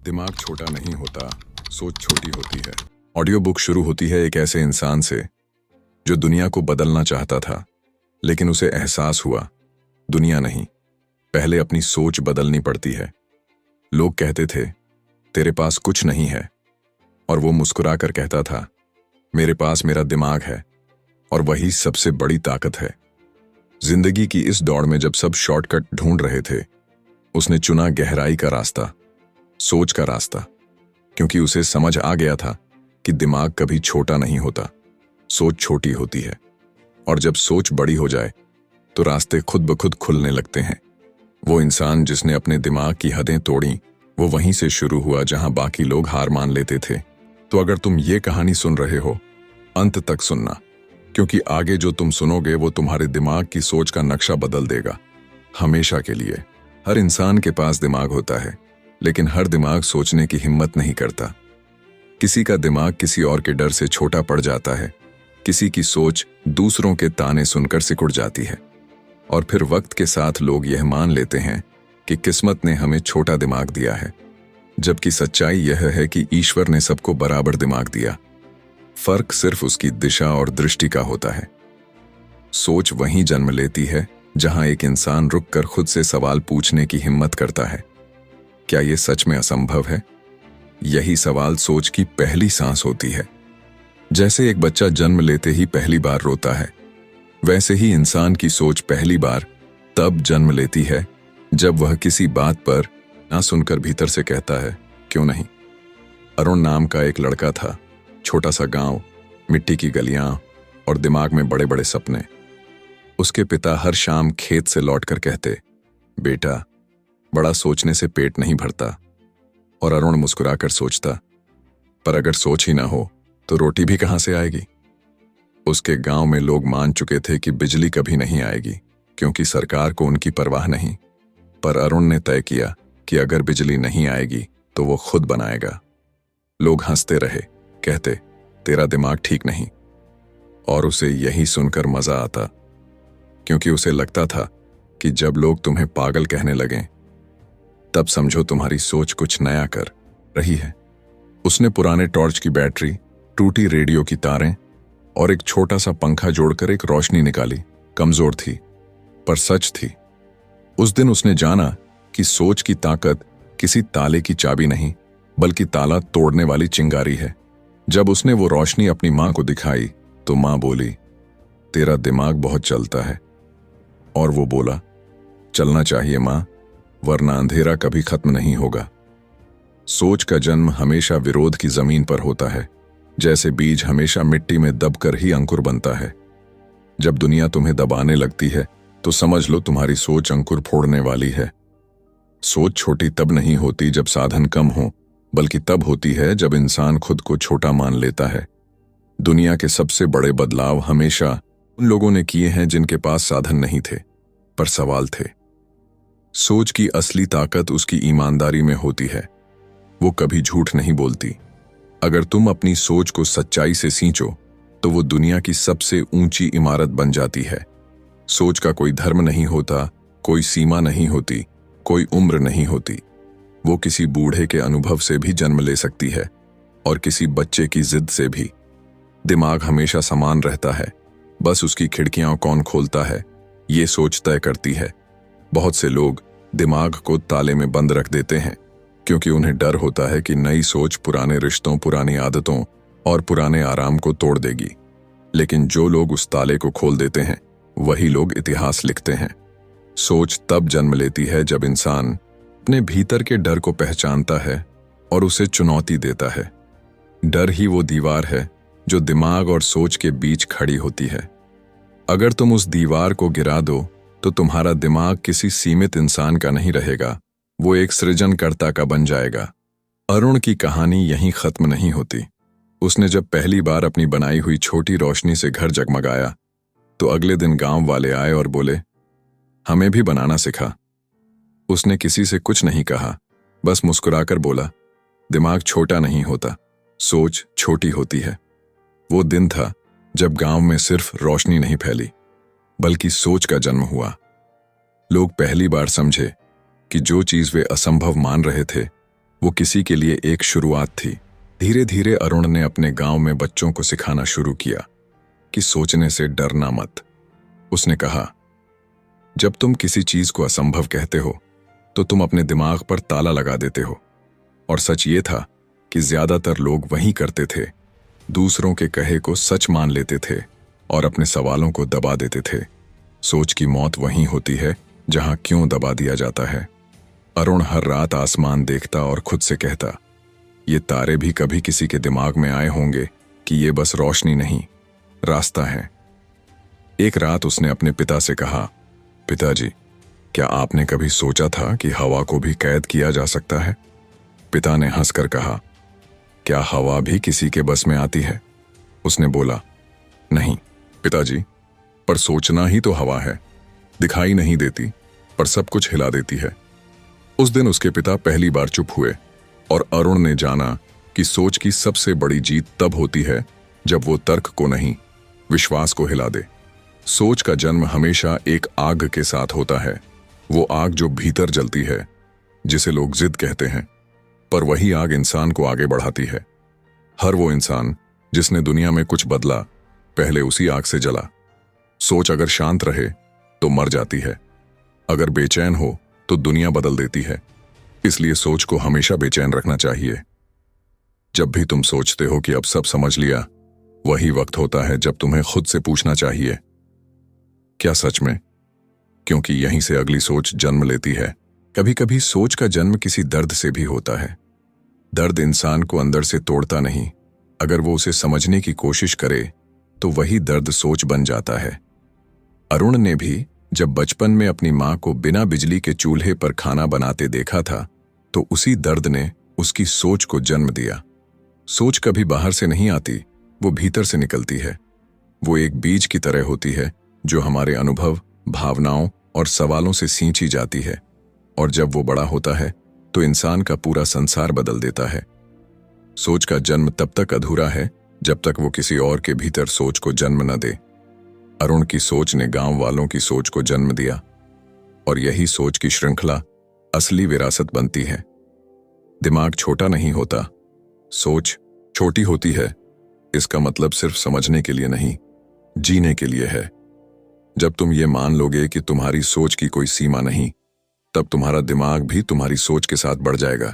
दिमाग छोटा नहीं होता, सोच छोटी होती है। ऑडियो बुक शुरू होती है एक ऐसे इंसान से जो दुनिया को बदलना चाहता था, लेकिन उसे एहसास हुआ दुनिया नहीं, पहले अपनी सोच बदलनी पड़ती है। लोग कहते थे तेरे पास कुछ नहीं है, और वो मुस्कुरा कर कहता था मेरे पास मेरा दिमाग है, और वही सबसे बड़ी ताकत है। जिंदगी की इस दौड़ में जब सब शॉर्टकट ढूंढ रहे थे, उसने चुना गहराई का रास्ता, सोच का रास्ता, क्योंकि उसे समझ आ गया था कि दिमाग कभी छोटा नहीं होता, सोच छोटी होती है। और जब सोच बड़ी हो जाए तो रास्ते खुद ब खुद खुलने लगते हैं। वो इंसान जिसने अपने दिमाग की हदें तोड़ी, वो वहीं से शुरू हुआ जहां बाकी लोग हार मान लेते थे। तो अगर तुम ये कहानी सुन रहे हो, अंत तक सुनना, क्योंकि आगे जो तुम सुनोगे वो तुम्हारे दिमाग की सोच का नक्शा बदल देगा, हमेशा के लिए। हर इंसान के पास दिमाग होता है, लेकिन हर दिमाग सोचने की हिम्मत नहीं करता। किसी का दिमाग किसी और के डर से छोटा पड़ जाता है, किसी की सोच दूसरों के ताने सुनकर सिकुड़ जाती है, और फिर वक्त के साथ लोग यह मान लेते हैं कि किस्मत ने हमें छोटा दिमाग दिया है, जबकि सच्चाई यह है कि ईश्वर ने सबको बराबर दिमाग दिया। फर्क सिर्फ उसकी दिशा और दृष्टि का होता है। सोच वहीं जन्म लेती है जहां एक इंसान रुककर खुद से सवाल पूछने की हिम्मत करता है, क्या यह सच में असंभव है? यही सवाल सोच की पहली सांस होती है। जैसे एक बच्चा जन्म लेते ही पहली बार रोता है, वैसे ही इंसान की सोच पहली बार तब जन्म लेती है जब वह किसी बात पर ना सुनकर भीतर से कहता है क्यों नहीं। अरुण नाम का एक लड़का था, छोटा सा गांव, मिट्टी की गलियां और दिमाग में बड़े बड़े सपने। उसके पिता हर शाम खेत से लौटकर कहते, बेटा, बड़ा सोचने से पेट नहीं भरता। और अरुण मुस्कुराकर सोचता, पर अगर सोच ही ना हो तो रोटी भी कहां से आएगी। उसके गांव में लोग मान चुके थे कि बिजली कभी नहीं आएगी, क्योंकि सरकार को उनकी परवाह नहीं। पर अरुण ने तय किया कि अगर बिजली नहीं आएगी तो वो खुद बनाएगा। लोग हंसते रहे, कहते तेरा दिमाग ठीक नहीं, और उसे यही सुनकर मजा आता, क्योंकि उसे लगता था कि जब लोग तुम्हें पागल कहने लगें तब समझो तुम्हारी सोच कुछ नया कर रही है। उसने पुराने टॉर्च की बैटरी, टूटी रेडियो की तारें और एक छोटा सा पंखा जोड़कर एक रोशनी निकाली। कमजोर थी, पर सच थी। उस दिन उसने जाना कि सोच की ताकत किसी ताले की चाबी नहीं, बल्कि ताला तोड़ने वाली चिंगारी है। जब उसने वो रोशनी अपनी मां को दिखाई तो मां बोली, तेरा दिमाग बहुत चलता है। और वो बोला, चलना चाहिए मां, वरना अंधेरा कभी खत्म नहीं होगा। सोच का जन्म हमेशा विरोध की जमीन पर होता है, जैसे बीज हमेशा मिट्टी में दबकर ही अंकुर बनता है। जब दुनिया तुम्हें दबाने लगती है तो समझ लो तुम्हारी सोच अंकुर फोड़ने वाली है। सोच छोटी तब नहीं होती जब साधन कम हो, बल्कि तब होती है जब इंसान खुद को छोटा मान लेता है। दुनिया के सबसे बड़े बदलाव हमेशा उन लोगों ने किए हैं जिनके पास साधन नहीं थे, पर सवाल थे। सोच की असली ताकत उसकी ईमानदारी में होती है। वो कभी झूठ नहीं बोलती। अगर तुम अपनी सोच को सच्चाई से सींचो तो वो दुनिया की सबसे ऊंची इमारत बन जाती है। सोच का कोई धर्म नहीं होता, कोई सीमा नहीं होती, कोई उम्र नहीं होती। वो किसी बूढ़े के अनुभव से भी जन्म ले सकती है, और किसी बच्चे की जिद से भी। दिमाग हमेशा समान रहता है, बस उसकी खिड़कियां कौन खोलता है ये सोच तय करती है। बहुत से लोग दिमाग को ताले में बंद रख देते हैं, क्योंकि उन्हें डर होता है कि नई सोच पुराने रिश्तों, पुरानी आदतों और पुराने आराम को तोड़ देगी। लेकिन जो लोग उस ताले को खोल देते हैं, वही लोग इतिहास लिखते हैं। सोच तब जन्म लेती है जब इंसान अपने भीतर के डर को पहचानता है और उसे चुनौती देता है। डर ही वो दीवार है जो दिमाग और सोच के बीच खड़ी होती है। अगर तुम उस दीवार को गिरा दो तो तुम्हारा दिमाग किसी सीमित इंसान का नहीं रहेगा, वो एक सृजनकर्ता का बन जाएगा। अरुण की कहानी यहीं खत्म नहीं होती। उसने जब पहली बार अपनी बनाई हुई छोटी रोशनी से घर जगमगाया तो अगले दिन गांव वाले आए और बोले, हमें भी बनाना सिखा। उसने किसी से कुछ नहीं कहा, बस मुस्कुराकर बोला, दिमाग छोटा नहीं होता, सोच छोटी होती है। वो दिन था जब गांव में सिर्फ रोशनी नहीं फैली, बल्कि सोच का जन्म हुआ। लोग पहली बार समझे कि जो चीज वे असंभव मान रहे थे वो किसी के लिए एक शुरुआत थी। धीरे धीरे अरुण ने अपने गांव में बच्चों को सिखाना शुरू किया कि सोचने से डरना मत। उसने कहा, जब तुम किसी चीज को असंभव कहते हो तो तुम अपने दिमाग पर ताला लगा देते हो। और सच ये था कि ज्यादातर लोग वही करते थे, दूसरों के कहे को सच मान लेते थे और अपने सवालों को दबा देते थे। सोच की मौत वहीं होती है जहां क्यों दबा दिया जाता है। अरुण हर रात आसमान देखता और खुद से कहता, ये तारे भी कभी किसी के दिमाग में आए होंगे कि ये बस रोशनी नहीं, रास्ता है। एक रात उसने अपने पिता से कहा, पिताजी, क्या आपने कभी सोचा था कि हवा को भी कैद किया जा सकता है? पिता ने हंसकर कहा, क्या हवा भी किसी के बस में आती है? उसने बोला, नहीं पिताजी, पर सोचना ही तो हवा है, दिखाई नहीं देती पर सब कुछ हिला देती है। उस दिन उसके पिता पहली बार चुप हुए और अरुण ने जाना कि सोच की सबसे बड़ी जीत तब होती है जब वो तर्क को नहीं, विश्वास को हिला दे। सोच का जन्म हमेशा एक आग के साथ होता है, वो आग जो भीतर जलती है, जिसे लोग जिद कहते हैं, पर वही आग इंसान को आगे बढ़ाती है। हर वो इंसान जिसने दुनिया में कुछ बदला, पहले उसी आग से जला। सोच अगर शांत रहे तो मर जाती है, अगर बेचैन हो तो दुनिया बदल देती है। इसलिए सोच को हमेशा बेचैन रखना चाहिए। जब भी तुम सोचते हो कि अब सब समझ लिया, वही वक्त होता है जब तुम्हें खुद से पूछना चाहिए, क्या सच में? क्योंकि यहीं से अगली सोच जन्म लेती है। कभी कभी सोच का जन्म किसी दर्द से भी होता है। दर्द इंसान को अंदर से तोड़ता नहीं, अगर वो उसे समझने की कोशिश करे तो वही दर्द सोच बन जाता है। अरुण ने भी जब बचपन में अपनी मां को बिना बिजली के चूल्हे पर खाना बनाते देखा था, तो उसी दर्द ने उसकी सोच को जन्म दिया। सोच कभी बाहर से नहीं आती, वो भीतर से निकलती है। वो एक बीज की तरह होती है जो हमारे अनुभव, भावनाओं और सवालों से सींची जाती है, और जब वो बड़ा होता है तो इंसान का पूरा संसार बदल देता है। सोच का जन्म तब तक अधूरा है जब तक वो किसी और के भीतर सोच को जन्म न दे। अरुण की सोच ने गांव वालों की सोच को जन्म दिया, और यही सोच की श्रृंखला असली विरासत बनती है। दिमाग छोटा नहीं होता, सोच छोटी होती है। इसका मतलब सिर्फ समझने के लिए नहीं, जीने के लिए है। जब तुम ये मान लोगे कि तुम्हारी सोच की कोई सीमा नहीं, तब तुम्हारा दिमाग भी तुम्हारी सोच के साथ बढ़ जाएगा।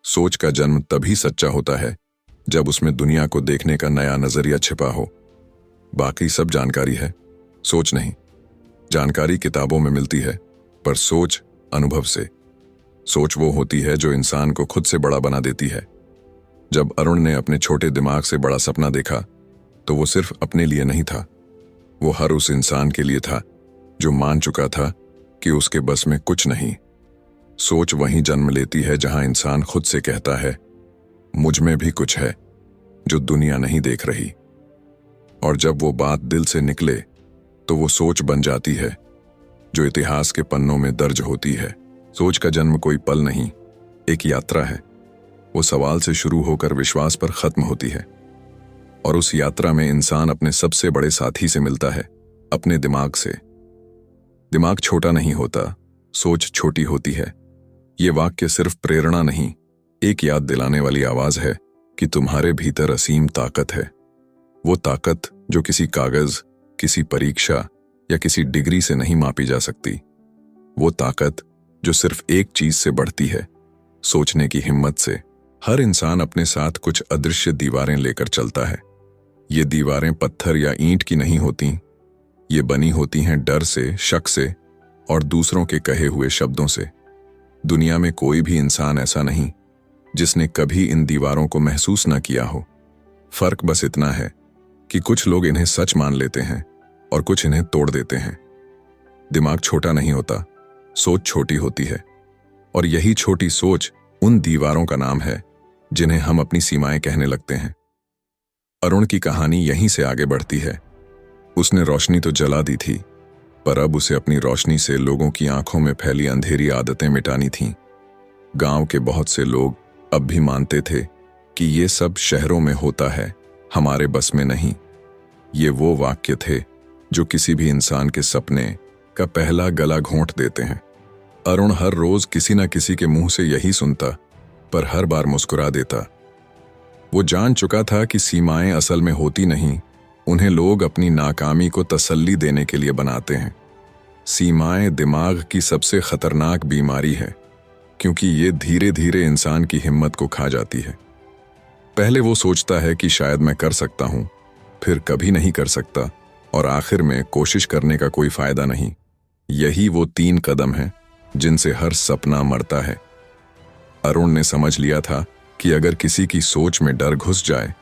सोच का जन्म तभी सच्चा होता है जब उसमें दुनिया को देखने का नया नजरिया छिपा हो। बाकी सब जानकारी है, सोच नहीं। जानकारी किताबों में मिलती है, पर सोच अनुभव से। सोच वो होती है जो इंसान को खुद से बड़ा बना देती है। जब अरुण ने अपने छोटे दिमाग से बड़ा सपना देखा, तो वो सिर्फ अपने लिए नहीं था, वो हर उस इंसान के लिए था जो मान चुका था कि उसके बस में कुछ नहीं। सोच वहीं जन्म लेती है जहां इंसान खुद से कहता है, मुझ में भी कुछ है जो दुनिया नहीं देख रही। और जब वो बात दिल से निकले तो वो सोच बन जाती है जो इतिहास के पन्नों में दर्ज होती है। सोच का जन्म कोई पल नहीं, एक यात्रा है। वो सवाल से शुरू होकर विश्वास पर खत्म होती है, और उस यात्रा में इंसान अपने सबसे बड़े साथी से मिलता है, अपने दिमाग से। दिमाग छोटा नहीं होता, सोच छोटी होती है। ये वाक्य सिर्फ प्रेरणा नहीं, एक याद दिलाने वाली आवाज है कि तुम्हारे भीतर असीम ताकत है। वो ताकत जो किसी कागज, किसी परीक्षा या किसी डिग्री से नहीं मापी जा सकती। वो ताकत जो सिर्फ एक चीज से बढ़ती है, सोचने की हिम्मत से। हर इंसान अपने साथ कुछ अदृश्य दीवारें लेकर चलता है। ये दीवारें पत्थर या ईंट की नहीं होती, ये बनी होती हैं डर से, शक से और दूसरों के कहे हुए शब्दों से। दुनिया में कोई भी इंसान ऐसा नहीं जिसने कभी इन दीवारों को महसूस न किया हो। फर्क बस इतना है कि कुछ लोग इन्हें सच मान लेते हैं और कुछ इन्हें तोड़ देते हैं। दिमाग छोटा नहीं होता, सोच छोटी होती है, और यही छोटी सोच उन दीवारों का नाम है जिन्हें हम अपनी सीमाएं कहने लगते हैं। अरुण की कहानी यहीं से आगे बढ़ती है। उसने रोशनी तो जला दी थी, पर अब उसे अपनी रोशनी से लोगों की आंखों में फैली अंधेरी आदतें मिटानी थीं। गांव के बहुत से लोग अब भी मानते थे कि ये सब शहरों में होता है, हमारे बस में नहीं। ये वो वाक्य थे जो किसी भी इंसान के सपने का पहला गला घोंट देते हैं। अरुण हर रोज किसी न किसी के मुंह से यही सुनता पर हर बार मुस्कुरा देता। वो जान चुका था कि सीमाएं असल में होती नहीं, उन्हें लोग अपनी नाकामी को तसल्ली देने के लिए बनाते हैं। सीमाएं दिमाग की सबसे खतरनाक बीमारी है, क्योंकि ये धीरे धीरे इंसान की हिम्मत को खा जाती है। पहले वो सोचता है कि शायद मैं कर सकता हूं, फिर कभी नहीं कर सकता, और आखिर में कोशिश करने का कोई फायदा नहीं। यही वो 3 कदम हैं जिनसे हर सपना मरता है। अरुण ने समझ लिया था कि अगर किसी की सोच में डर घुस जाए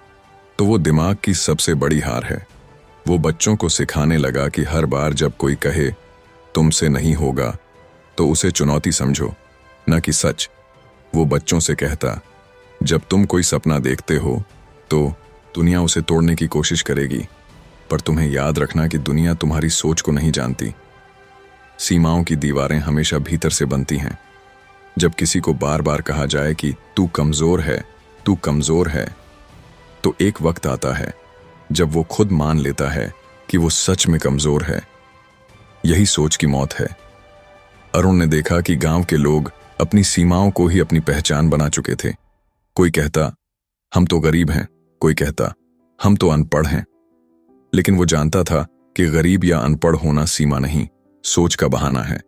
तो वो दिमाग की सबसे बड़ी हार है। वो बच्चों को सिखाने लगा कि हर बार जब कोई कहे तुमसे नहीं होगा तो उसे चुनौती समझो, न कि सच। वो बच्चों से कहता, जब तुम कोई सपना देखते हो तो दुनिया उसे तोड़ने की कोशिश करेगी, पर तुम्हें याद रखना कि दुनिया तुम्हारी सोच को नहीं जानती। सीमाओं की दीवारें हमेशा भीतर से बनती हैं। जब किसी को बार बार कहा जाए कि तू कमजोर है, तू कमजोर है, तो एक वक्त आता है जब वो खुद मान लेता है कि वो सच में कमजोर है। यही सोच की मौत है। अरुण ने देखा कि गांव के लोग अपनी सीमाओं को ही अपनी पहचान बना चुके थे। कोई कहता हम तो गरीब हैं, कोई कहता हम तो अनपढ़ हैं। लेकिन वो जानता था कि गरीब या अनपढ़ होना सीमा नहीं, सोच का बहाना है।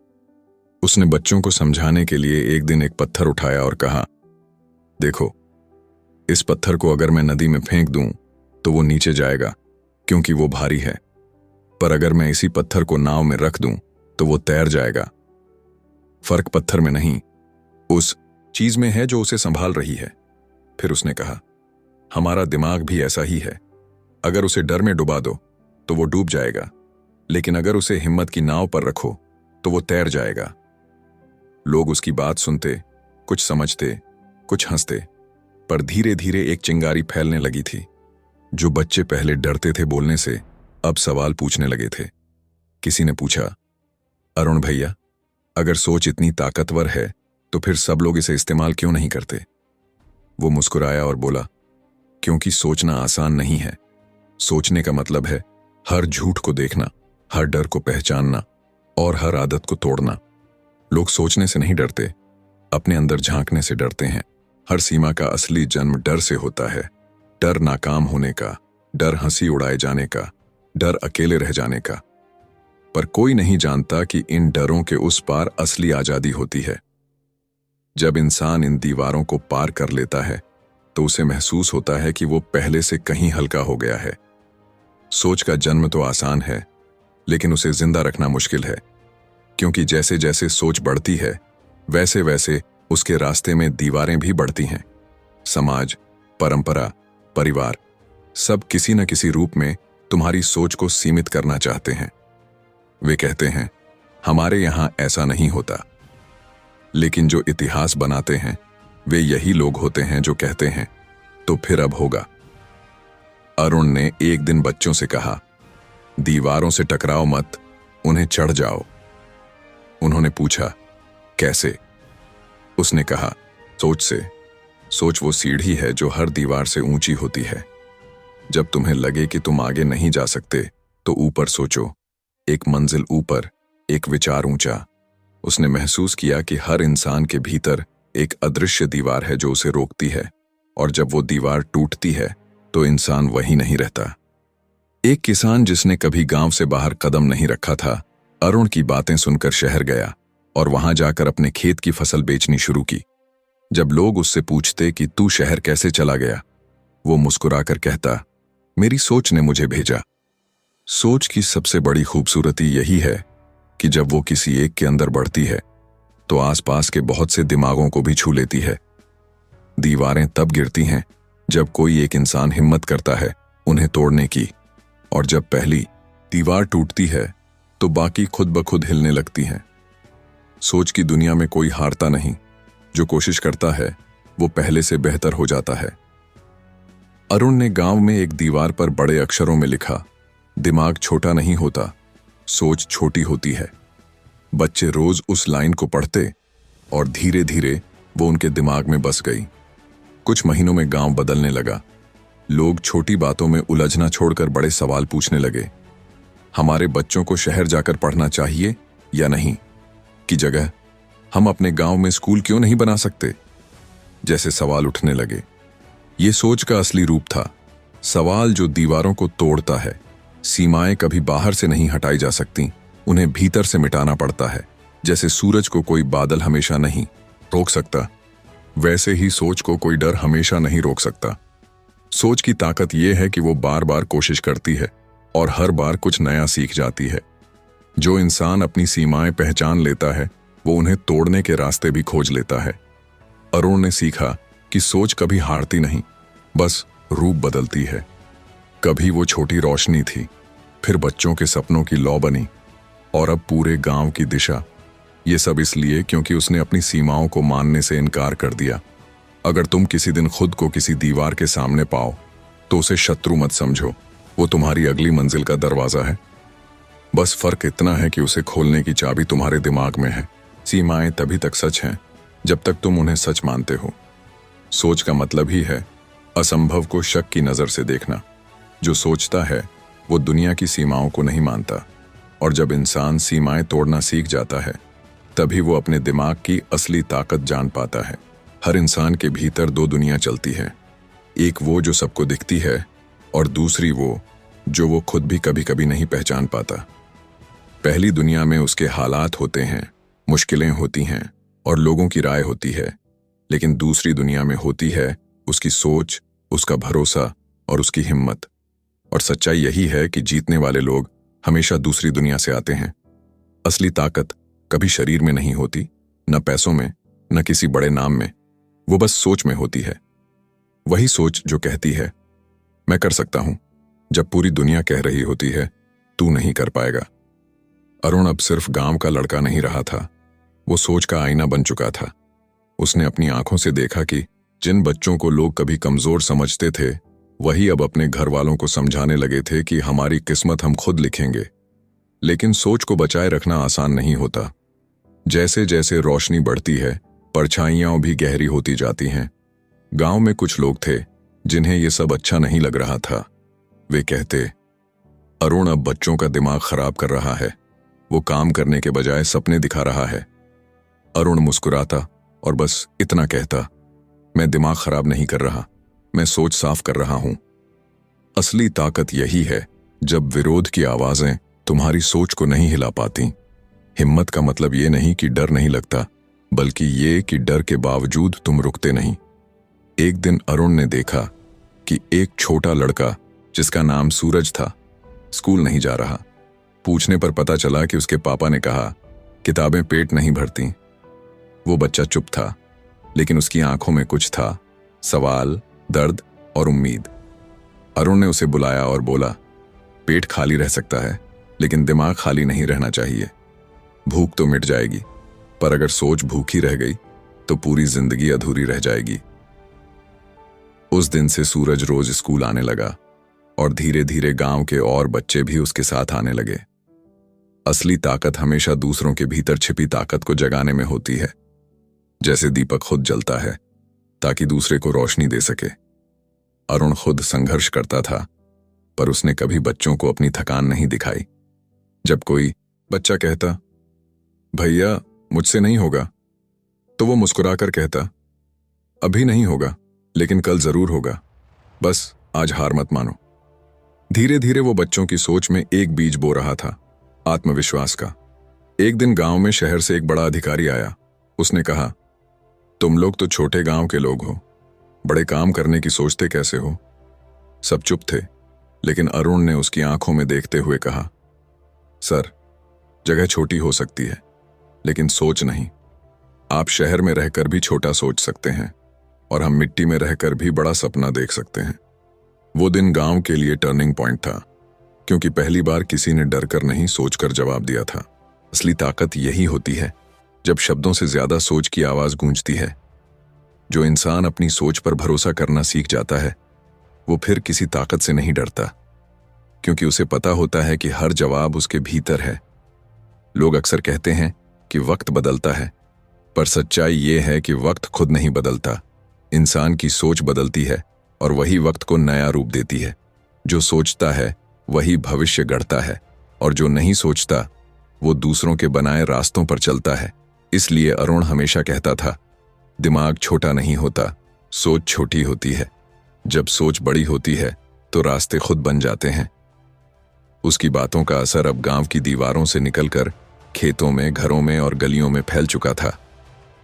उसने बच्चों को समझाने के लिए एक दिन एक पत्थर उठाया और कहा, देखो, इस पत्थर को अगर मैं नदी में फेंक दूं तो वो नीचे जाएगा क्योंकि वो भारी है, पर अगर मैं इसी पत्थर को नाव में रख दूं तो वो तैर जाएगा। फर्क पत्थर में नहीं, उस चीज में है जो उसे संभाल रही है। फिर उसने कहा, हमारा दिमाग भी ऐसा ही है। अगर उसे डर में डुबा दो तो वो डूब जाएगा, लेकिन अगर उसे हिम्मत की नाव पर रखो तो वो तैर जाएगा। लोग उसकी बात सुनते, कुछ समझते, कुछ हंसते, पर धीरे धीरे एक चिंगारी फैलने लगी थी। जो बच्चे पहले डरते थे बोलने से, अब सवाल पूछने लगे थे। किसी ने पूछा, अरुण भैया, अगर सोच इतनी ताकतवर है तो फिर सब लोग इसे इस्तेमाल क्यों नहीं करते? वो मुस्कुराया और बोला, क्योंकि सोचना आसान नहीं है। सोचने का मतलब है हर झूठ को देखना, हर डर को पहचानना और हर आदत को तोड़ना। लोग सोचने से नहीं डरते, अपने अंदर झांकने से डरते हैं। हर सीमा का असली जन्म डर से होता है। डर नाकाम होने का, डर हंसी उड़ाए जाने का, डर अकेले रह जाने का। पर कोई नहीं जानता कि इन डरों के उस पार असली आजादी होती है। जब इंसान इन दीवारों को पार कर लेता है तो उसे महसूस होता है कि वो पहले से कहीं हल्का हो गया है। सोच का जन्म तो आसान है, लेकिन उसे जिंदा रखना मुश्किल है, क्योंकि जैसे जैसे सोच बढ़ती है वैसे वैसे उसके रास्ते में दीवारें भी बढ़ती हैं। समाज, परंपरा, परिवार, सब किसी न किसी रूप में तुम्हारी सोच को सीमित करना चाहते हैं। वे कहते हैं, हमारे यहां ऐसा नहीं होता। लेकिन जो इतिहास बनाते हैं वे यही लोग होते हैं जो कहते हैं, तो फिर अब होगा। अरुण ने एक दिन बच्चों से कहा, दीवारों से टकराओ मत, उन्हें चढ़ जाओ। उन्होंने पूछा, कैसे? उसने कहा, सोच से। सोच वो सीढ़ी है जो हर दीवार से ऊंची होती है। जब तुम्हें लगे कि तुम आगे नहीं जा सकते तो ऊपर सोचो, एक मंजिल ऊपर, एक विचार ऊंचा। उसने महसूस किया कि हर इंसान के भीतर एक अदृश्य दीवार है जो उसे रोकती है, और जब वो दीवार टूटती है तो इंसान वही नहीं रहता। एक किसान जिसने कभी गांव से बाहर कदम नहीं रखा था, अरुण की बातें सुनकर शहर गया और वहां जाकर अपने खेत की फसल बेचनी शुरू की। जब लोग उससे पूछते कि तू शहर कैसे चला गया, वो मुस्कुराकर कहता, मेरी सोच ने मुझे भेजा। सोच की सबसे बड़ी खूबसूरती यही है कि जब वो किसी एक के अंदर बढ़ती है तो आसपास के बहुत से दिमागों को भी छू लेती है। दीवारें तब गिरती हैं जब कोई एक इंसान हिम्मत करता है उन्हें तोड़ने की, और जब पहली दीवार टूटती है तो बाकी खुद ब खुद हिलने लगती हैं। सोच की दुनिया में कोई हारता नहीं, जो कोशिश करता है वो पहले से बेहतर हो जाता है। अरुण ने गांव में एक दीवार पर बड़े अक्षरों में लिखा, दिमाग छोटा नहीं होता, सोच छोटी होती है। बच्चे रोज उस लाइन को पढ़ते और धीरे धीरे वो उनके दिमाग में बस गई। कुछ महीनों में गांव बदलने लगा। लोग छोटी बातों में उलझना छोड़कर बड़े सवाल पूछने लगे। हमारे बच्चों को शहर जाकर पढ़ना चाहिए या नहीं, की जगह हम अपने गांव में स्कूल क्यों नहीं बना सकते? जैसे सवाल उठने लगे। ये सोच का असली रूप था, सवाल जो दीवारों को तोड़ता है। सीमाएं कभी बाहर से नहीं हटाई जा सकती, उन्हें भीतर से मिटाना पड़ता है। जैसे सूरज को कोई बादल हमेशा नहीं रोक सकता, वैसे ही सोच को कोई डर हमेशा नहीं रोक सकता। सोच की ताकत यह है कि वो बार बार कोशिश करती है और हर बार कुछ नया सीख जाती है। जो इंसान अपनी सीमाएं पहचान लेता है, वो उन्हें तोड़ने के रास्ते भी खोज लेता है। अरुण ने सीखा कि सोच कभी हारती नहीं, बस रूप बदलती है। कभी वो छोटी रोशनी थी, फिर बच्चों के सपनों की लौ बनी, और अब पूरे गांव की दिशा। ये सब इसलिए क्योंकि उसने अपनी सीमाओं को मानने से इनकार कर दिया। अगर तुम किसी दिन खुद को किसी दीवार के सामने पाओ, तो उसे शत्रु मत समझो, वो तुम्हारी अगली मंजिल का दरवाजा है। बस फर्क इतना है कि उसे खोलने की चाबी तुम्हारे दिमाग में है। सीमाएं तभी तक सच हैं जब तक तुम उन्हें सच मानते हो। सोच का मतलब ही है असंभव को शक की नजर से देखना। जो सोचता है वो दुनिया की सीमाओं को नहीं मानता, और जब इंसान सीमाएं तोड़ना सीख जाता है, तभी वो अपने दिमाग की असली ताकत जान पाता है। हर इंसान के भीतर दो दुनिया चलती है, एक वो जो सबको दिखती है, और दूसरी वो जो वो खुद भी कभी कभी नहीं पहचान पाता। पहली दुनिया में उसके हालात होते हैं, मुश्किलें होती हैं और लोगों की राय होती है, लेकिन दूसरी दुनिया में होती है उसकी सोच, उसका भरोसा और उसकी हिम्मत। और सच्चाई यही है कि जीतने वाले लोग हमेशा दूसरी दुनिया से आते हैं। असली ताकत कभी शरीर में नहीं होती, न पैसों में, न किसी बड़े नाम में, वो बस सोच में होती है। वही सोच जो कहती है मैं कर सकता हूं, जब पूरी दुनिया कह रही होती है तू नहीं कर पाएगा। अरुण अब सिर्फ गांव का लड़का नहीं रहा था, वो सोच का आईना बन चुका था। उसने अपनी आंखों से देखा कि जिन बच्चों को लोग कभी कमजोर समझते थे, वही अब अपने घर वालों को समझाने लगे थे कि हमारी किस्मत हम खुद लिखेंगे। लेकिन सोच को बचाए रखना आसान नहीं होता। जैसे जैसे रोशनी बढ़ती है, परछाइयां भी गहरी होती जाती हैं। गांव में कुछ लोग थे जिन्हें यह सब अच्छा नहीं लग रहा था। वे कहते, अरुण अब बच्चों का दिमाग खराब कर रहा है, वो काम करने के बजाय सपने दिखा रहा है। अरुण मुस्कुराता और बस इतना कहता, मैं दिमाग खराब नहीं कर रहा, मैं सोच साफ कर रहा हूं। असली ताकत यही है जब विरोध की आवाजें तुम्हारी सोच को नहीं हिला पाती। हिम्मत का मतलब ये नहीं कि डर नहीं लगता, बल्कि ये कि डर के बावजूद तुम रुकते नहीं। एक दिन अरुण ने देखा कि एक छोटा लड़का जिसका नाम सूरज था, स्कूल नहीं जा रहा। पूछने पर पता चला कि उसके पापा ने कहा किताबें पेट नहीं भरती। वो बच्चा चुप था, लेकिन उसकी आंखों में कुछ था, सवाल, दर्द और उम्मीद। अरुण ने उसे बुलाया और बोला, पेट खाली रह सकता है, लेकिन दिमाग खाली नहीं रहना चाहिए। भूख तो मिट जाएगी, पर अगर सोच भूखी रह गई तो पूरी जिंदगी अधूरी रह जाएगी। उस दिन से सूरज रोज स्कूल आने लगा, और धीरे धीरे गांव के और बच्चे भी उसके साथ आने लगे। असली ताकत हमेशा दूसरों के भीतर छिपी ताकत को जगाने में होती है। जैसे दीपक खुद जलता है ताकि दूसरे को रोशनी दे सके। अरुण खुद संघर्ष करता था, पर उसने कभी बच्चों को अपनी थकान नहीं दिखाई। जब कोई बच्चा कहता, भैया मुझसे नहीं होगा, तो वो मुस्कुराकर कहता, अभी नहीं होगा, लेकिन कल जरूर होगा, बस आज हार मत मानो। धीरे धीरे वो बच्चों की सोच में एक बीज बो रहा था, आत्मविश्वास का। एक दिन गांव में शहर से एक बड़ा अधिकारी आया। उसने कहा, तुम लोग तो छोटे गांव के लोग हो, बड़े काम करने की सोचते कैसे हो? सब चुप थे, लेकिन अरुण ने उसकी आंखों में देखते हुए कहा, सर, जगह छोटी हो सकती है, लेकिन सोच नहीं। आप शहर में रहकर भी छोटा सोच सकते हैं, और हम मिट्टी में रहकर भी बड़ा सपना देख सकते हैं। वो दिन गांव के लिए टर्निंग पॉइंट था, क्योंकि पहली बार किसी ने डरकर नहीं सोचकर जवाब दिया था। असली ताकत यही होती है जब शब्दों से ज्यादा सोच की आवाज गूंजती है। जो इंसान अपनी सोच पर भरोसा करना सीख जाता है, वो फिर किसी ताकत से नहीं डरता, क्योंकि उसे पता होता है कि हर जवाब उसके भीतर है। लोग अक्सर कहते हैं कि वक्त बदलता है, पर सच्चाई ये है कि वक्त खुद नहीं बदलता, इंसान की सोच बदलती है, और वही वक्त को नया रूप देती है। जो सोचता है वही भविष्य गढ़ता है, और जो नहीं सोचता वो दूसरों के बनाए रास्तों पर चलता है। इसलिए अरुण हमेशा कहता था, दिमाग छोटा नहीं होता, सोच छोटी होती है। जब सोच बड़ी होती है तो रास्ते खुद बन जाते हैं। उसकी बातों का असर अब गांव की दीवारों से निकलकर खेतों में, घरों में और गलियों में फैल चुका था।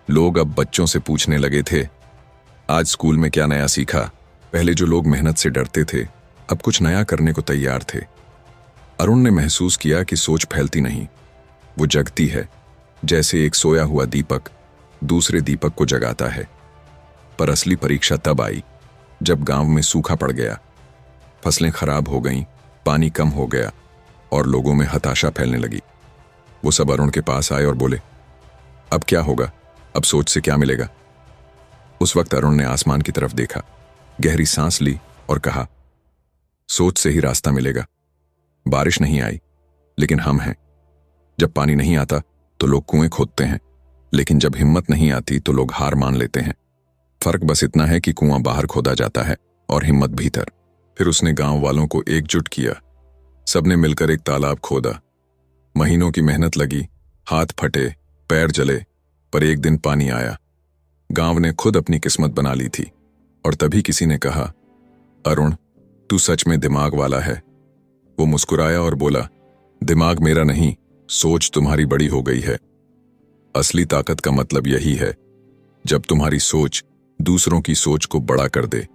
लोग अब बच्चों से पूछने लगे थे, आज स्कूल में क्या नया सीखा? पहले जो लोग मेहनत से डरते थे, अब कुछ नया करने को तैयार थे। अरुण ने महसूस किया कि सोच फैलती नहीं, वो जगती है, जैसे एक सोया हुआ दीपक दूसरे दीपक को जगाता है। पर असली परीक्षा तब आई जब गांव में सूखा पड़ गया, फसलें खराब हो गईं, पानी कम हो गया और लोगों में हताशा फैलने लगी। वो सब अरुण के पास आए और बोले, अब क्या होगा? अब सोच से क्या मिलेगा? उस वक्त अरुण ने आसमान की तरफ देखा, गहरी सांस ली और कहा, सोच से ही रास्ता मिलेगा। बारिश नहीं आई, लेकिन हम हैं। जब पानी नहीं आता तो लोग कुएं खोदते हैं, लेकिन जब हिम्मत नहीं आती तो लोग हार मान लेते हैं। फर्क बस इतना है कि कुआं बाहर खोदा जाता है और हिम्मत भीतर। फिर उसने गांव वालों को एकजुट किया। सबने मिलकर एक तालाब खोदा। महीनों की मेहनत लगी, हाथ फटे, पैर जले, पर एक दिन पानी आया। गांव ने खुद अपनी किस्मत बना ली थी। और तभी किसी ने कहा, अरुण, तू सच में दिमाग वाला है। वो मुस्कुराया और बोला, दिमाग मेरा नहीं, सोच तुम्हारी बड़ी हो गई है। असली ताकत का मतलब यही है, जब तुम्हारी सोच दूसरों की सोच को बड़ा कर दे,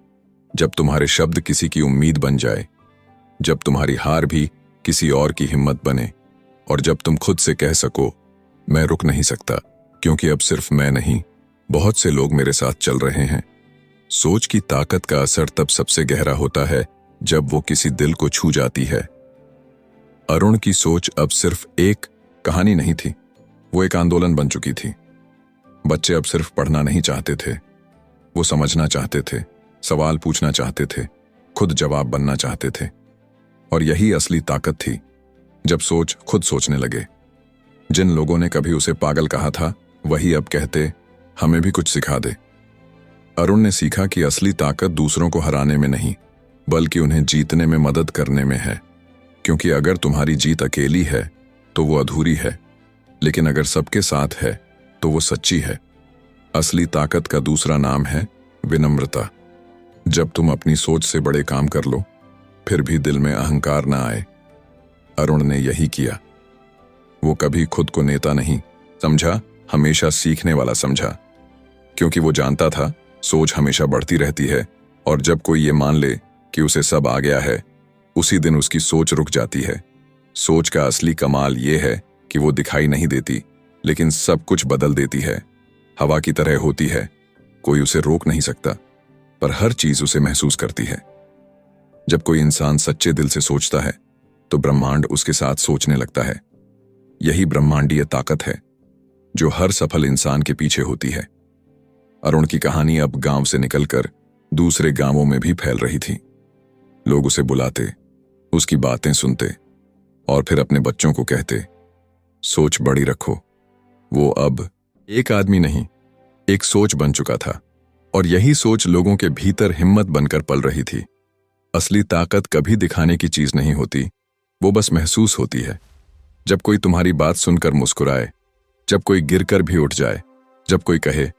जब तुम्हारे शब्द किसी की उम्मीद बन जाए, जब तुम्हारी हार भी किसी और की हिम्मत बने, और जब तुम खुद से कह सको, मैं रुक नहीं सकता, क्योंकि अब सिर्फ मैं नहीं, बहुत से लोग मेरे साथ चल रहे हैं। सोच की ताकत का असर तब सबसे गहरा होता है जब वो किसी दिल को छू जाती है। अरुण की सोच अब सिर्फ एक कहानी नहीं थी, वो एक आंदोलन बन चुकी थी। बच्चे अब सिर्फ पढ़ना नहीं चाहते थे, वो समझना चाहते थे, सवाल पूछना चाहते थे, खुद जवाब बनना चाहते थे। और यही असली ताकत थी, जब सोच खुद सोचने लगे। जिन लोगों ने कभी उसे पागल कहा था, वही अब कहते, हमें भी कुछ सिखा दे। अरुण ने सीखा कि असली ताकत दूसरों को हराने में नहीं, बल्कि उन्हें जीतने में मदद करने में है। क्योंकि अगर तुम्हारी जीत अकेली है तो वो अधूरी है, लेकिन अगर सबके साथ है तो वो सच्ची है। असली ताकत का दूसरा नाम है विनम्रता। जब तुम अपनी सोच से बड़े काम कर लो, फिर भी दिल में अहंकार ना आए। अरुण ने यही किया। वो कभी खुद को नेता नहीं समझा, हमेशा सीखने वाला समझा। क्योंकि वो जानता था, सोच हमेशा बढ़ती रहती है, और जब कोई ये मान ले कि उसे सब आ गया है, उसी दिन उसकी सोच रुक जाती है। सोच का असली कमाल ये है कि वो दिखाई नहीं देती, लेकिन सब कुछ बदल देती है। हवा की तरह होती है, कोई उसे रोक नहीं सकता, पर हर चीज उसे महसूस करती है। जब कोई इंसान सच्चे दिल से सोचता है तो ब्रह्मांड उसके साथ सोचने लगता है। यही ब्रह्मांडीय ताकत है जो हर सफल इंसान के पीछे होती है। अरुण की कहानी अब गांव से निकलकर दूसरे गांवों में भी फैल रही थी। लोग उसे बुलाते, उसकी बातें सुनते और फिर अपने बच्चों को कहते, सोच बड़ी रखो। वो अब एक आदमी नहीं, एक सोच बन चुका था, और यही सोच लोगों के भीतर हिम्मत बनकर पल रही थी। असली ताकत कभी दिखाने की चीज नहीं होती, वो बस महसूस होती है। जब कोई तुम्हारी बात सुनकर मुस्कुराए, जब कोई गिरकर भी उठ जाए, जब कोई कहे,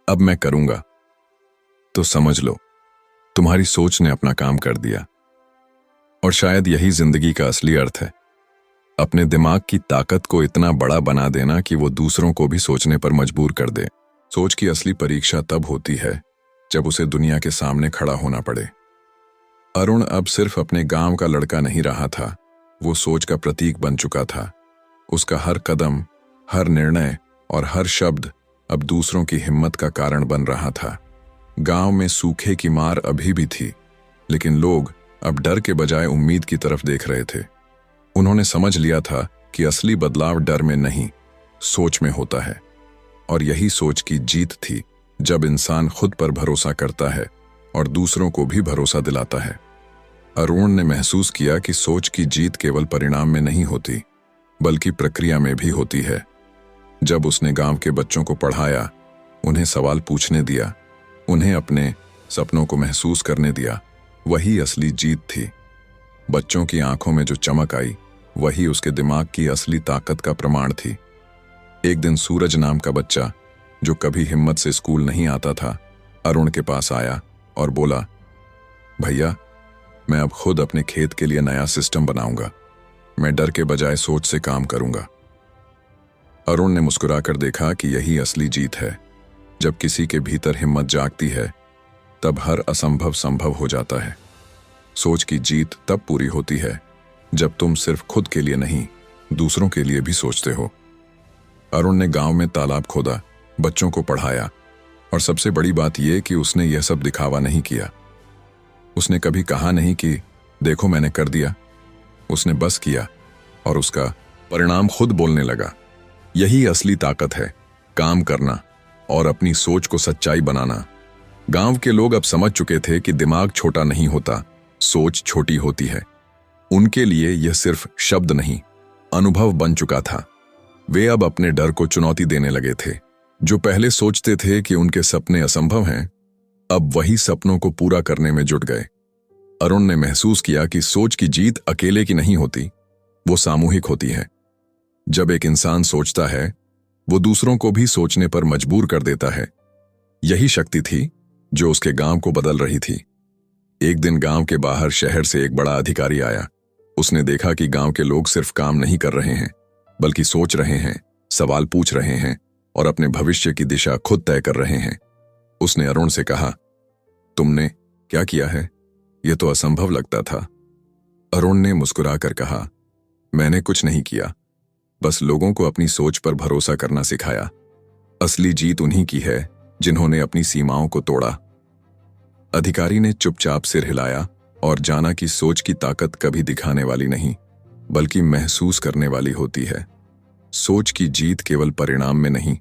अब मैं करूंगा, तो समझ लो तुम्हारी सोच ने अपना काम कर दिया। और शायद यही जिंदगी का असली अर्थ है, अपने दिमाग की ताकत को इतना बड़ा बना देना कि वो दूसरों को भी सोचने पर मजबूर कर दे। सोच की असली परीक्षा तब होती है जब उसे दुनिया के सामने खड़ा होना पड़े। अरुण अब सिर्फ अपने गांव का लड़का नहीं रहा था, वो सोच का प्रतीक बन चुका था। उसका हर कदम, हर निर्णय और हर शब्द अब दूसरों की हिम्मत का कारण बन रहा था। गांव में सूखे की मार अभी भी थी, लेकिन लोग अब डर के बजाय उम्मीद की तरफ देख रहे थे। उन्होंने समझ लिया था कि असली बदलाव डर में नहीं, सोच में होता है। और यही सोच की जीत थी, जब इंसान खुद पर भरोसा करता है और दूसरों को भी भरोसा दिलाता है। अरुण ने महसूस किया कि सोच की जीत केवल परिणाम में नहीं होती, बल्कि प्रक्रिया में भी होती है। जब उसने गांव के बच्चों को पढ़ाया, उन्हें सवाल पूछने दिया, उन्हें अपने सपनों को महसूस करने दिया, वही असली जीत थी। बच्चों की आंखों में जो चमक आई, वही उसके दिमाग की असली ताकत का प्रमाण थी। एक दिन सूरज नाम का बच्चा जो कभी हिम्मत से स्कूल नहीं आता था, अरुण के पास आया और बोला, भैया, मैं अब खुद अपने खेत के लिए नया सिस्टम बनाऊंगा। मैं डर के बजाय सोच से काम करूंगा। अरुण ने मुस्कुराकर देखा कि यही असली जीत है। जब किसी के भीतर हिम्मत जागती है, तब हर असंभव संभव हो जाता है। सोच की जीत तब पूरी होती है जब तुम सिर्फ खुद के लिए नहीं, दूसरों के लिए भी सोचते हो। अरुण ने गांव में तालाब खोदा, बच्चों को पढ़ाया, और सबसे बड़ी बात यह कि उसने यह सब दिखावा नहीं किया। उसने कभी कहा नहीं कि देखो मैंने कर दिया। उसने बस किया और उसका परिणाम खुद बोलने लगा। यही असली ताकत है, काम करना और अपनी सोच को सच्चाई बनाना। गांव के लोग अब समझ चुके थे कि दिमाग छोटा नहीं होता, सोच छोटी होती है। उनके लिए यह सिर्फ शब्द नहीं, अनुभव बन चुका था। वे अब अपने डर को चुनौती देने लगे थे। जो पहले सोचते थे कि उनके सपने असंभव हैं, अब वही सपनों को पूरा करने में जुट गए। अरुण ने महसूस किया कि सोच की जीत अकेले की नहीं होती, वो सामूहिक होती है। जब एक इंसान सोचता है, वो दूसरों को भी सोचने पर मजबूर कर देता है। यही शक्ति थी जो उसके गांव को बदल रही थी। एक दिन गांव के बाहर शहर से एक बड़ा अधिकारी आया। उसने देखा कि गांव के लोग सिर्फ काम नहीं कर रहे हैं, बल्कि सोच रहे हैं, सवाल पूछ रहे हैं और अपने भविष्य की दिशा खुद तय कर रहे हैं। उसने अरुण से कहा, तुमने क्या किया है? यह तो असंभव लगता था। अरुण ने मुस्कुराकर कहा, मैंने कुछ नहीं किया, बस लोगों को अपनी सोच पर भरोसा करना सिखाया। असली जीत उन्हीं की है जिन्होंने अपनी सीमाओं को तोड़ा। अधिकारी ने चुपचाप सिर हिलाया और जाना कि सोच की ताकत कभी दिखाने वाली नहीं, बल्कि महसूस करने वाली होती है। सोच की जीत केवल परिणाम में नहीं,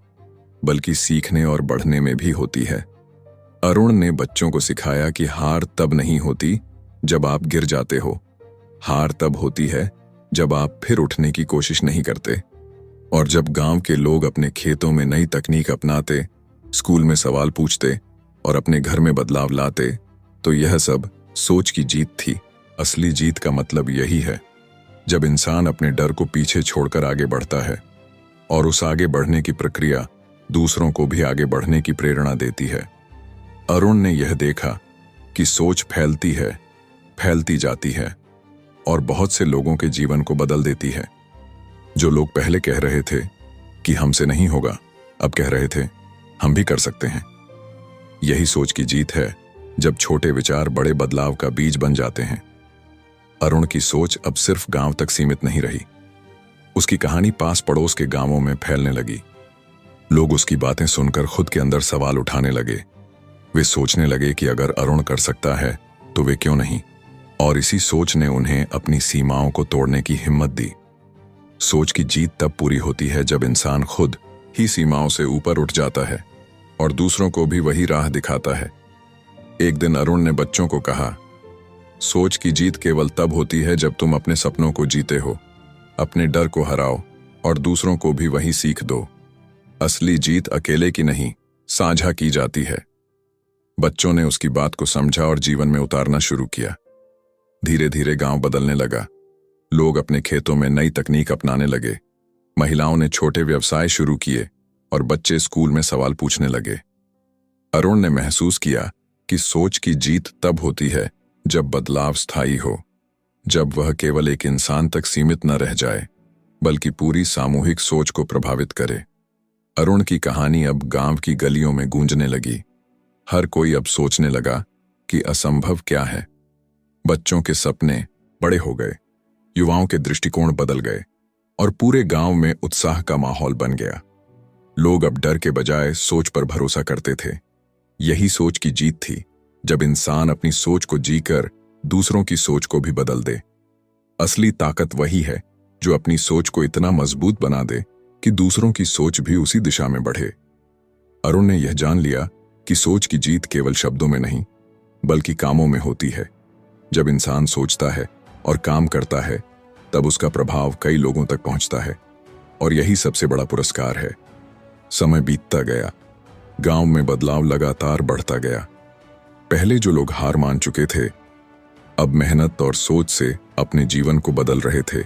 बल्कि सीखने और बढ़ने में भी होती है। अरुण ने बच्चों को सिखाया कि हार तब नहीं होती जब आप गिर जाते हो, हार तब होती है जब आप फिर उठने की कोशिश नहीं करते। और जब गांव के लोग अपने खेतों में नई तकनीक अपनाते, स्कूल में सवाल पूछते और अपने घर में बदलाव लाते, तो यह सब सोच की जीत थी। असली जीत का मतलब यही है, जब इंसान अपने डर को पीछे छोड़कर आगे बढ़ता है, और उस आगे बढ़ने की प्रक्रिया दूसरों को भी आगे बढ़ने की प्रेरणा देती है। अरुण ने यह देखा कि सोच फैलती है, फैलती जाती है और बहुत से लोगों के जीवन को बदल देती है। जो लोग पहले कह रहे थे कि हमसे नहीं होगा, अब कह रहे थे हम भी कर सकते हैं। यही सोच की जीत है, जब छोटे विचार बड़े बदलाव का बीज बन जाते हैं। अरुण की सोच अब सिर्फ गांव तक सीमित नहीं रही। उसकी कहानी पास पड़ोस के गांवों में फैलने लगी। लोग उसकी बातें सुनकर खुद के अंदर सवाल उठाने लगे। वे सोचने लगे कि अगर अरुण कर सकता है तो वे क्यों नहीं। और इसी सोच ने उन्हें अपनी सीमाओं को तोड़ने की हिम्मत दी। सोच की जीत तब पूरी होती है जब इंसान खुद ही सीमाओं से ऊपर उठ जाता है और दूसरों को भी वही राह दिखाता है। एक दिन अरुण ने बच्चों को कहा, सोच की जीत केवल तब होती है जब तुम अपने सपनों को जीते हो, अपने डर को हराओ और दूसरों को भी वही सीख दो। असली जीत अकेले की नहीं, साझा की जाती है। बच्चों ने उसकी बात को समझा और जीवन में उतारना शुरू किया। धीरे धीरे गांव बदलने लगा। लोग अपने खेतों में नई तकनीक अपनाने लगे। महिलाओं ने छोटे व्यवसाय शुरू किए और बच्चे स्कूल में सवाल पूछने लगे। अरुण ने महसूस किया कि सोच की जीत तब होती है जब बदलाव स्थायी हो, जब वह केवल एक इंसान तक सीमित न रह जाए, बल्कि पूरी सामूहिक सोच को प्रभावित करे। अरुण की कहानी अब गांव की गलियों में गूंजने लगी। हर कोई अब सोचने लगा कि असंभव क्या है। बच्चों के सपने बड़े हो गए, युवाओं के दृष्टिकोण बदल गए और पूरे गांव में उत्साह का माहौल बन गया। लोग अब डर के बजाय सोच पर भरोसा करते थे। यही सोच की जीत थी, जब इंसान अपनी सोच को जीकर दूसरों की सोच को भी बदल दे। असली ताकत वही है जो अपनी सोच को इतना मजबूत बना दे कि दूसरों की सोच भी उसी दिशा में बढ़े। अरुण ने यह जान लिया कि सोच की जीत केवल शब्दों में नहीं, बल्कि कामों में होती है। जब इंसान सोचता है और काम करता है, तब उसका प्रभाव कई लोगों तक पहुंचता है, और यही सबसे बड़ा पुरस्कार है। समय बीतता गया, गांव में बदलाव लगातार बढ़ता गया। पहले जो लोग हार मान चुके थे, अब मेहनत और सोच से अपने जीवन को बदल रहे थे।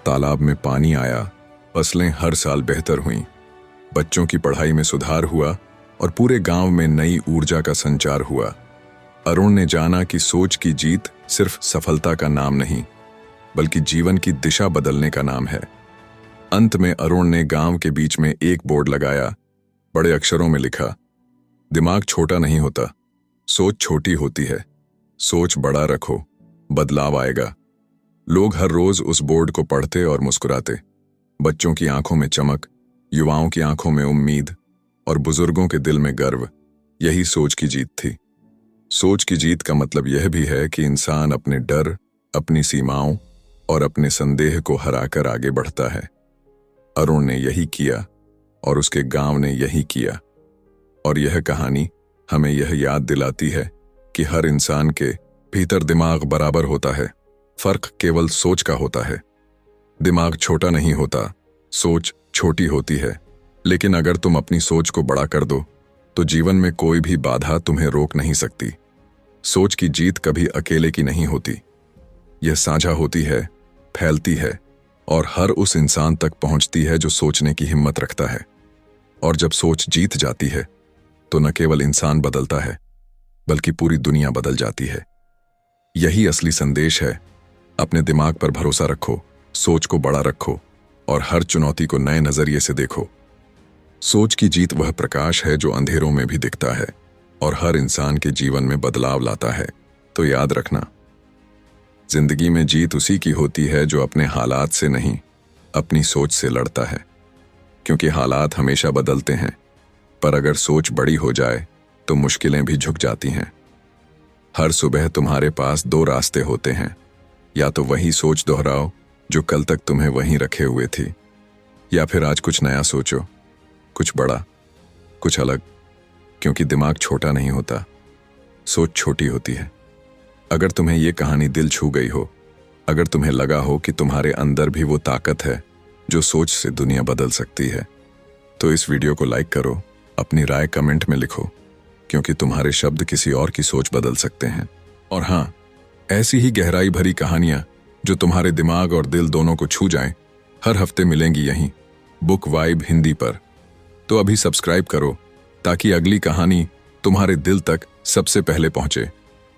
तालाब में पानी आया, फसलें हर साल बेहतर हुईं, बच्चों की पढ़ाई में सुधार हुआ और पूरे गांव में नई ऊर्जा का संचार हुआ। अरुण ने जाना कि सोच की जीत सिर्फ सफलता का नाम नहीं, बल्कि जीवन की दिशा बदलने का नाम है। अंत में अरुण ने गांव के बीच में एक बोर्ड लगाया, बड़े अक्षरों में लिखा, दिमाग छोटा नहीं होता, सोच छोटी होती है, सोच बड़ा रखो, बदलाव आएगा। लोग हर रोज उस बोर्ड को पढ़ते और मुस्कुराते। बच्चों की आंखों में चमक, युवाओं की आंखों में उम्मीद और बुजुर्गों के दिल में गर्व। यही सोच की जीत थी। सोच की जीत का मतलब यह भी है कि इंसान अपने डर, अपनी सीमाओं और अपने संदेह को हराकर आगे बढ़ता है। अरुण ने यही किया और उसके गांव ने यही किया। और यह कहानी हमें यह याद दिलाती है कि हर इंसान के भीतर दिमाग बराबर होता है, फर्क केवल सोच का होता है। दिमाग छोटा नहीं होता, सोच छोटी होती है, लेकिन अगर तुम अपनी सोच को बड़ा कर दो तो जीवन में कोई भी बाधा तुम्हें रोक नहीं सकती। सोच की जीत कभी अकेले की नहीं होती, यह साझा होती है, फैलती है और हर उस इंसान तक पहुंचती है जो सोचने की हिम्मत रखता है। और जब सोच जीत जाती है तो न केवल इंसान बदलता है, बल्कि पूरी दुनिया बदल जाती है। यही असली संदेश है। अपने दिमाग पर भरोसा रखो, सोच को बड़ा रखो और हर चुनौती को नए नजरिए से देखो। सोच की जीत वह प्रकाश है जो अंधेरों में भी दिखता है और हर इंसान के जीवन में बदलाव लाता है। तो याद रखना, जिंदगी में जीत उसी की होती है जो अपने हालात से नहीं, अपनी सोच से लड़ता है। क्योंकि हालात हमेशा बदलते हैं, पर अगर सोच बड़ी हो जाए तो मुश्किलें भी झुक जाती हैं। हर सुबह तुम्हारे पास दो रास्ते होते हैं, या तो वही सोच दोहराओ जो कल तक तुम्हें वहीं रखे हुए थी, या फिर आज कुछ नया सोचो, कुछ बड़ा, कुछ अलग। क्योंकि दिमाग छोटा नहीं होता, सोच छोटी होती है। अगर तुम्हें ये कहानी दिल छू गई हो, अगर तुम्हें लगा हो कि तुम्हारे अंदर भी वो ताकत है जो सोच से दुनिया बदल सकती है, तो इस वीडियो को लाइक करो, अपनी राय कमेंट में लिखो, क्योंकि तुम्हारे शब्द किसी और की सोच बदल सकते हैं। और हाँ, ऐसी ही गहराई भरी कहानियां जो तुम्हारे दिमाग और दिल दोनों को छू जाएं, हर हफ्ते मिलेंगी यहीं बुक वाइब हिंदी पर। तो अभी सब्सक्राइब करो ताकि अगली कहानी तुम्हारे दिल तक सबसे पहले पहुंचे,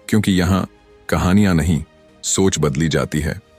क्योंकि यहाँ कहानियां नहीं, सोच बदली जाती है।